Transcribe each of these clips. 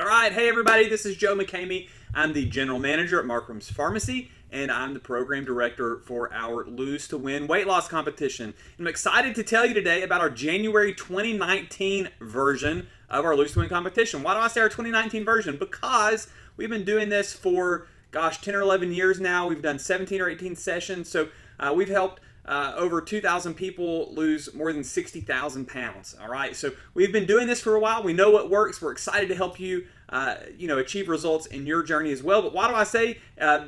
All right, hey everybody, this is Joe McCamey. I'm the general manager at Markram's Pharmacy, and I'm the program director for our Lose to Win weight loss competition. I'm excited to tell you today about our January 2019 version of our Lose to Win competition. Why do I say our 2019 version? Because we've been doing this for, 10 or 11 years now. We've done 17 or 18 sessions, so we've helped over 2,000 people lose more than 60,000 pounds. All right, so we've been doing this for a while. We know what works. We're excited to help you, achieve results in your journey as well. But why do I say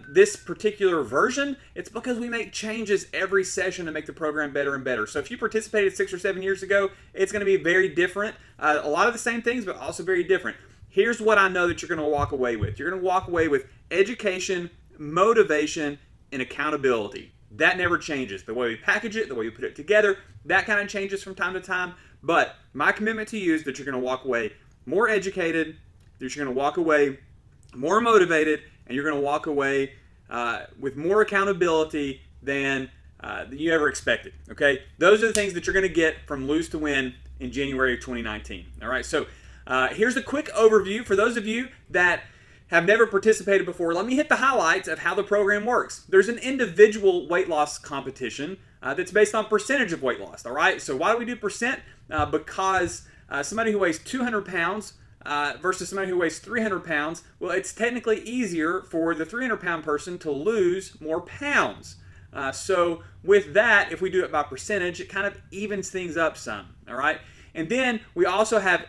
this particular version? It's because we make changes every session to make the program better and better. So if you participated 6 or 7 years ago, it's going to be very different. A lot of the same things, but also very different. Here's what I know that you're going to walk away with. You're going to walk away with education, motivation, and accountability. That never changes. The way we package it, the way we put it together, that kind of changes from time to time. But my commitment to you is that you're going to walk away more educated, that you're going to walk away more motivated, and you're going to walk away with more accountability than you ever expected. Okay? Those are the things that you're going to get from Lose to Win in January of 2019. All right? So here's a quick overview for those of you that have never participated before. Let me hit the highlights of how the program works. There's an individual weight loss competition that's based on percentage of weight loss. All right, so why do we do percent? Because somebody who weighs 200 pounds versus somebody who weighs 300 pounds, well, it's technically easier for the 300-pound person to lose more pounds. So with that, if we do it by percentage, it kind of evens things up some. All right, and then we also have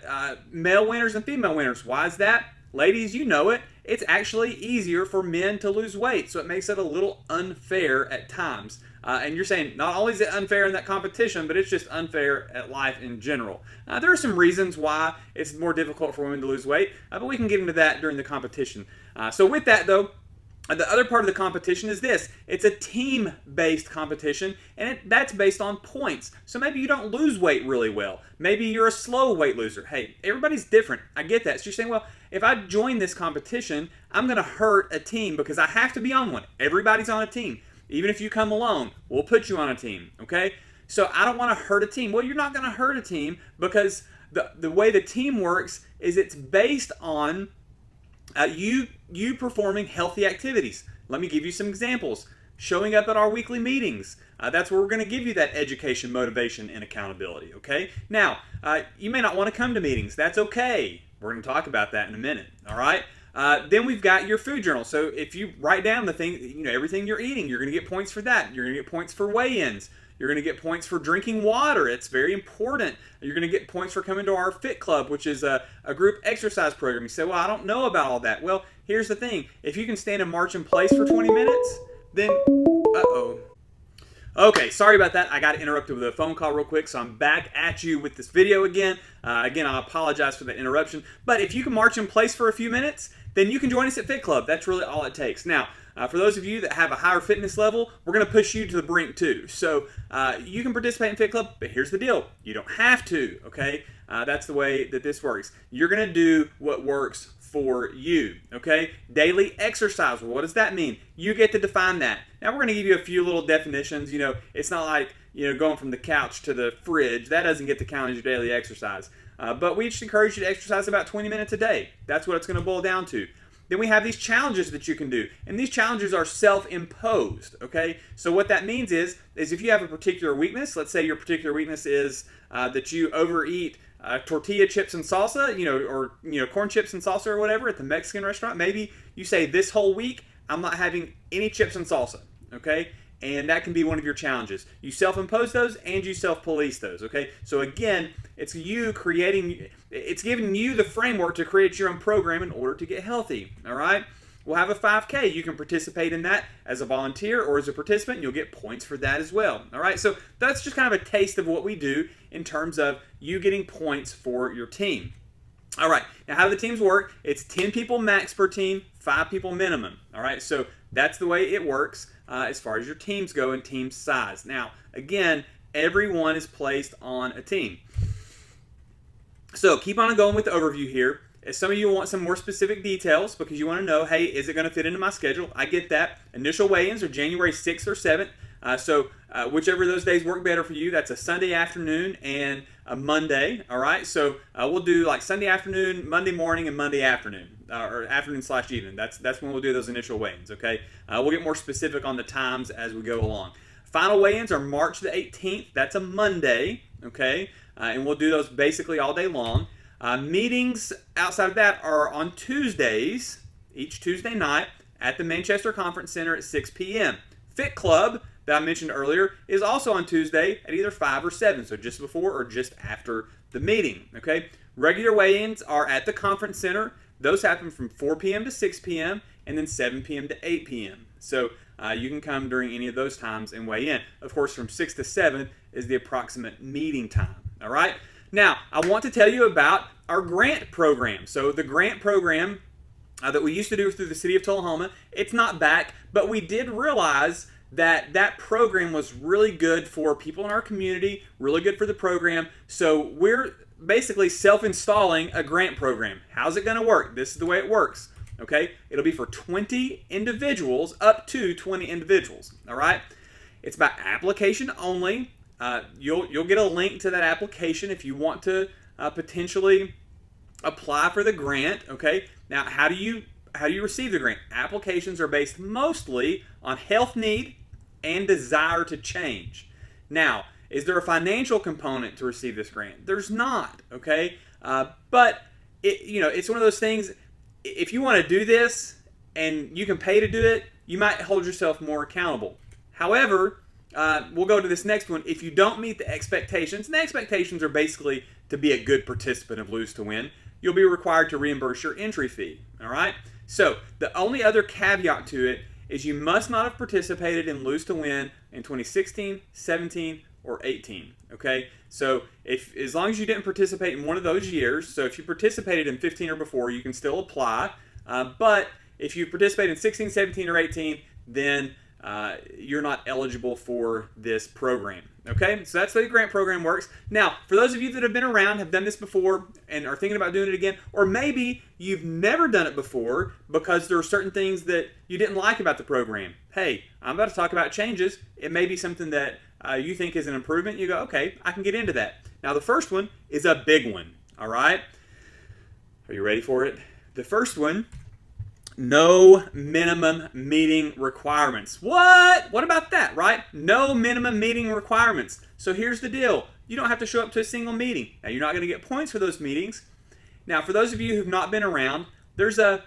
male winners and female winners. Why is that? Ladies, you know it. It's actually easier for men to lose weight, so it makes it a little unfair at times. And you're saying not only is it unfair in that competition, but it's just unfair at life in general. There are some reasons why it's more difficult for women to lose weight, but we can get into that during the competition. So with that, though, the other part of the competition is this. It's a team-based competition, and that's based on points. So maybe you don't lose weight really well. Maybe you're a slow weight loser. Hey, everybody's different. I get that. So you're saying, well, if I join this competition, I'm going to hurt a team because I have to be on one. Everybody's on a team. Even if you come alone, we'll put you on a team, okay? So I don't want to hurt a team. Well, you're not going to hurt a team because the way the team works is it's based on you performing healthy activities. Let me give you some examples. Showing up at our weekly meetings. That's where we're going to give you that education, motivation, and accountability, okay? Now, you may not want to come to meetings. That's okay. We're going to talk about that in a minute, all right? Then we've got your food journal. So if you write down the thing, everything you're eating, you're going to get points for that. You're going to get points for weigh-ins. You're going to get points for drinking water. It's very important. You're going to get points for coming to our Fit Club, which is a group exercise program. You say, well, I don't know about all that. Well, here's the thing. If you can stand and march in place for 20 minutes, then, Okay, sorry about that. I got interrupted with a phone call real quick, so I'm back at you with this video again. Again, I apologize for the interruption. But if you can march in place for a few minutes, then you can join us at Fit Club. That's really all it takes. Now, for those of you that have a higher fitness level, we're going to push you to the brink too. So you can participate in Fit Club, but here's the deal. You don't have to, okay? That's the way that this works. You're going to do what works for you, okay? Daily exercise. Well, what does that mean? You get to define that. Now, we're going to give you a few little definitions. It's not like, going from the couch to the fridge. That doesn't get to count as your daily exercise. But we just encourage you to exercise about 20 minutes a day. That's what it's going to boil down to. Then we have these challenges that you can do. And these challenges are self-imposed, okay? So what that means is if you have a particular weakness, let's say your particular weakness is that you overeat tortilla chips and salsa, or corn chips and salsa or whatever at the Mexican restaurant. Maybe you say this whole week, I'm not having any chips and salsa, okay? And that can be one of your challenges. You self-impose those and you self-police those, okay? So again, it's giving you the framework to create your own program in order to get healthy, all right? We'll have a 5K. You can participate in that as a volunteer or as a participant. You'll get points for that as well, all right? So that's just kind of a taste of what we do in terms of you getting points for your team. All right, now how do the teams work? It's 10 people max per team, 5 people minimum, all right? So that's the way it works as far as your teams go and team size. Now, again, everyone is placed on a team. So keep on going with the overview here. If some of you want some more specific details because you want to know, hey, is it going to fit into my schedule? I get that. Initial weigh-ins are January 6th or 7th. Whichever of those days work better for you, that's a Sunday afternoon and a Monday. All right, so we'll do like Sunday afternoon, Monday morning, and Monday afternoon, or afternoon/evening. That's when we'll do those initial weigh-ins. Okay, we'll get more specific on the times as we go along. Final weigh-ins are March the 18th. That's a Monday. Okay, and we'll do those basically all day long. Meetings outside of that are on Tuesdays, each Tuesday night at the Manchester Conference Center at 6 p.m. Fit Club that I mentioned earlier is also on Tuesday at either 5 or 7, so just before or just after the meeting. Okay, regular weigh-ins are at the Conference Center. Those happen from 4 p.m. to 6 p.m. and then 7 p.m. to 8 p.m. So you can come during any of those times and weigh in. Of course, from 6 to 7 is the approximate meeting time. All right. Now, I want to tell you about our grant program. So the grant program that we used to do through the city of Tullahoma, it's not back, but we did realize that that program was really good for people in our community, really good for the program. So we're basically self-installing a grant program. How's it going to work? This is the way it works. Okay, it'll be for 20 individuals, up to 20 individuals. All right, it's by application only. You'll get a link to that application if you want to potentially apply for the grant. Okay, now how do you receive the grant? Applications are based mostly on health need and desire to change. Now, is there a financial component to receive this grant? There's not. Okay, but it's one of those things. If you want to do this and you can pay to do it, you might hold yourself more accountable. However, we'll go to this next one. If you don't meet the expectations, and the expectations are basically to be a good participant of Lose to Win, you'll be required to reimburse your entry fee. All right? So the only other caveat to it is you must not have participated in Lose to Win in 2016, 17, or 18. Okay? So as long as you didn't participate in one of those years, so if you participated in 15 or before, you can still apply. But if you participate in 16, 17, or 18, then you're not eligible for this program. Okay, so that's the way the grant program works. Now, for those of you that have been around, have done this before, and are thinking about doing it again, or maybe you've never done it before because there are certain things that you didn't like about the program. Hey, I'm about to talk about changes. It may be something that you think is an improvement. You go, okay, I can get into that. Now, the first one is a big one. All right, are you ready for it? The first one. No minimum meeting requirements. What? What about that, right? No minimum meeting requirements. So here's the deal. You don't have to show up to a single meeting. Now, you're not going to get points for those meetings. Now, for those of you who've not been around, there's a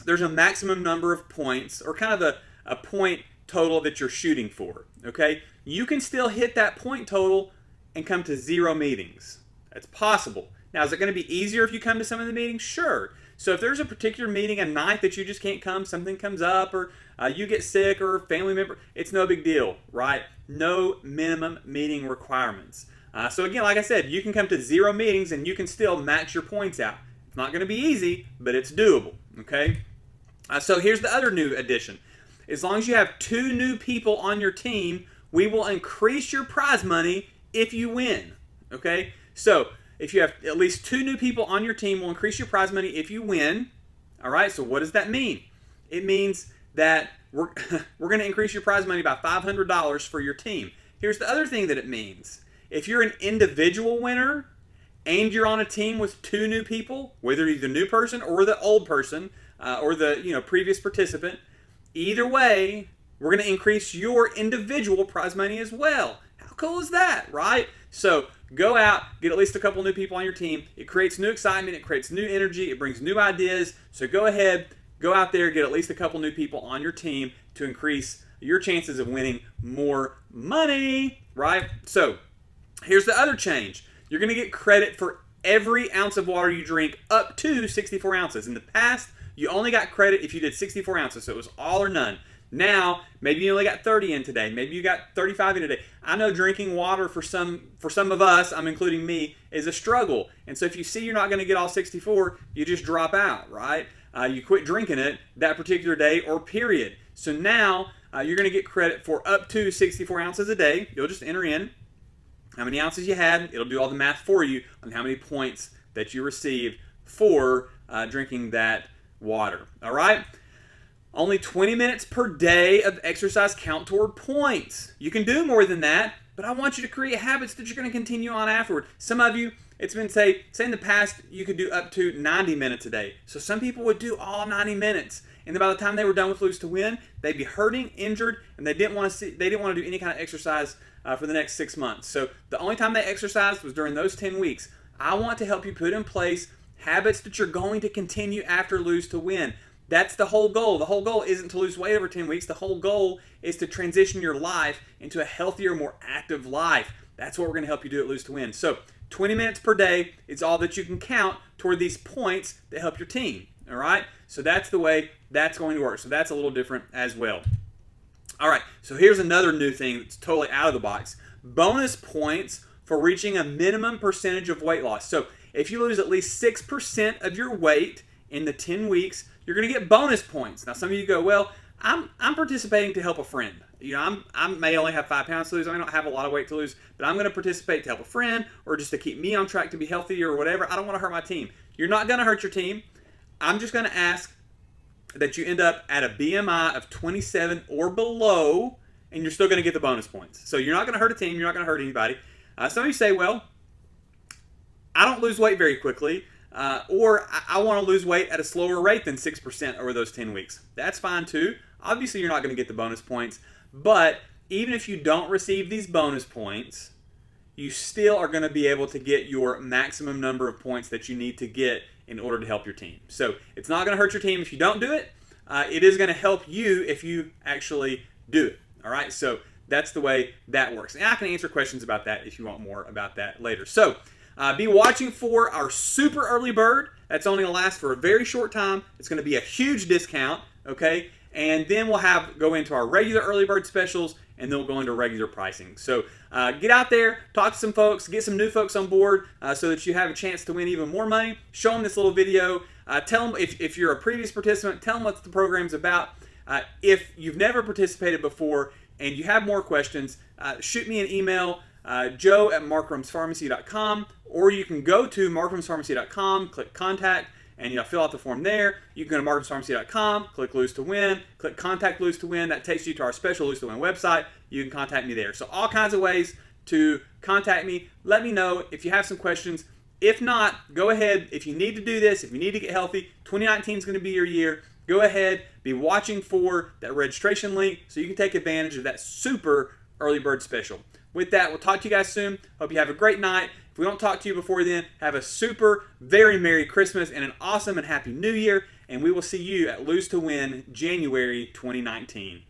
maximum number of points, or kind of a point total that you're shooting for, okay? You can still hit that point total and come to 0 meetings. That's possible. Now, is it going to be easier if you come to some of the meetings? Sure. So if there's a particular meeting, a night that you just can't come, something comes up, or you get sick, or a family member, it's no big deal, right? No minimum meeting requirements. So again, like I said, you can come to 0 meetings and you can still max your points out. It's not going to be easy, but it's doable, okay? So here's the other new addition. As long as you have 2 new people on your team, we will increase your prize money if you win, okay? So if you have at least 2 new people on your team, we'll increase your prize money if you win. All right, so what does that mean? It means that we're going to increase your prize money by $500 for your team. Here's the other thing that it means. If you're an individual winner and you're on a team with 2 new people, whether you're the new person or the old person or the previous participant, either way, we're going to increase your individual prize money as well. How cool is that, right? So go out, get at least a couple new people on your team. It creates new excitement. It creates new energy. It brings new ideas. So go ahead, go out there, get at least a couple new people on your team to increase your chances of winning more money, right? So here's the other change. You're going to get credit for every ounce of water you drink up to 64 ounces. In the past, you only got credit if you did 64 ounces, so it was all or none. Now, maybe you only got 30 in today. Maybe you got 35 in today. I know drinking water for some of us, I'm including me, is a struggle. And so if you see you're not going to get all 64, you just drop out, right? You quit drinking it that particular day or period. So now you're going to get credit for up to 64 ounces a day. You'll just enter in how many ounces you had. It'll do all the math for you on how many points that you received for drinking that water. All right? Only 20 minutes per day of exercise count toward points. You can do more than that, but I want you to create habits that you're going to continue on afterward. Some of you, it's been say in the past, you could do up to 90 minutes a day. So some people would do all 90 minutes. And then by the time they were done with Lose to Win, they'd be hurting, injured, and they didn't want to do any kind of exercise for the next 6 months. So the only time they exercised was during those 10 weeks. I want to help you put in place habits that you're going to continue after Lose to Win. That's the whole goal. The whole goal isn't to lose weight over 10 weeks. The whole goal is to transition your life into a healthier, more active life. That's what we're going to help you do at Lose to Win. So 20 minutes per day is all that you can count toward these points that help your team. All right? So that's the way that's going to work. So that's a little different as well. All right. So here's another new thing that's totally out of the box. Bonus points for reaching a minimum percentage of weight loss. So if you lose at least 6% of your weight in the 10 weeks, you're going to get bonus points. Now, some of you go, well, I'm participating to help a friend. You know, I may only have 5 pounds to lose. I don't have a lot of weight to lose, but I'm going to participate to help a friend or just to keep me on track to be healthy or whatever. I don't want to hurt my team. You're not going to hurt your team. I'm just going to ask that you end up at a BMI of 27 or below, and you're still going to get the bonus points. So you're not going to hurt a team. You're not going to hurt anybody. Some of you say, well, I don't lose weight very quickly. Or I want to lose weight at a slower rate than 6% over those 10 weeks. That's fine too. Obviously, you're not going to get the bonus points. But even if you don't receive these bonus points, you still are going to be able to get your maximum number of points that you need to get in order to help your team. So it's not going to hurt your team if you don't do it. It is going to help you if you actually do it. All right? So that's the way that works. And I can answer questions about that if you want more about that later. So be watching for our super early bird. That's only going to last for a very short time. It's going to be a huge discount, okay? And then we'll go into our regular early bird specials, and then we'll go into regular pricing. So get out there, talk to some folks, get some new folks on board so that you have a chance to win even more money. Show them this little video. Tell them, if you're a previous participant, tell them what the program's about. If you've never participated before and you have more questions, shoot me an email, joe@markrumspharmacy.com, or you can go to markrumspharmacy.com, click contact, and fill out the form there. You can go to markrumspharmacy.com, click Lose to Win, click contact Lose to Win. That takes you to our special Lose to Win website. You can contact me there. So all kinds of ways to contact me. Let me know if you have some questions. If not, go ahead. If you need to do this, if you need to get healthy, 2019 is going to be your year. Go ahead, be watching for that registration link so you can take advantage of that super early bird special. With that, we'll talk to you guys soon. Hope you have a great night. If we don't talk to you before then, have a super, very Merry Christmas and an awesome and Happy New Year. And we will see you at Lose to Win January 2019.